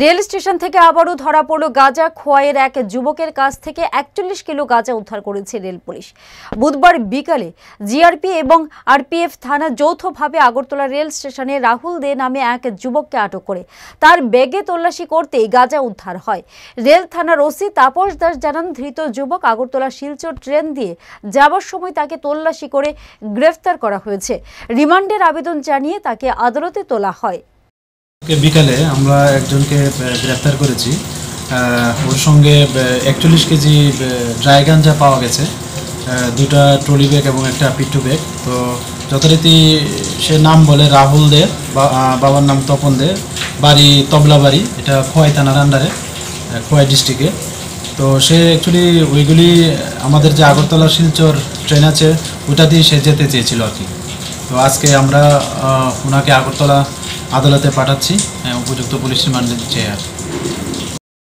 Rail station থেকে আবারও ধরা পড়ল গাঁজা খোয়াইয়ের এক যুবকের কাছ থেকে ৪১ কিলো গাঁজা উদ্ধার করেছে রেল পুলিশ। বুধবার বিকালে জিআরপি এবং আরপিএফ থানা যৌথভাবে আগরতলা রেল স্টেশনে রাহুল দে নামে এক যুবককে আটক করে তার ব্যাগে তল্লাশি করতেই গাঁজা উদ্ধার হয়। রেল থানার ওসি তাপস দাস জানান, ধৃত যুবক আগরতলা শিলচর ট্রেন দিয়ে যাওয়ার সময় তাকে তল্লাশি করে গ্রেফতার করা হয়েছে। রিমান্ডের আবেদন জানিয়ে তাকে আদালতে তোলা হয়। বিকালে আমরা একজনকে গ্রেফতার করেছি। ওর সঙ্গে ৪১ কেজি ড্রাই গাঞ্জা পাওয়া গেছে, দুটা ট্রলি ব্যাগ এবং একটা পিট্টু ব্যাগ। তো যথারীতি সে নাম বলে রাহুল দে, বাবার নাম তপন দে, বাড়ি তবলাবাড়ি, এটা খোয়াই থানার আন্ডারে, খোয়াই ডিস্ট্রিক্টে। তো সে অ্যাকচুয়ালি ওইগুলি আমাদের যে আগরতলা শিলচর ট্রেন আছে ওইটা দিয়ে সে যেতে চেয়েছিল আর কি। তো আজকে আমরা ওনাকে আগরতলা আদালতে পাঠাচ্ছি, উপযুক্ত পুলিশ রিমান্ডে চেয়ে আর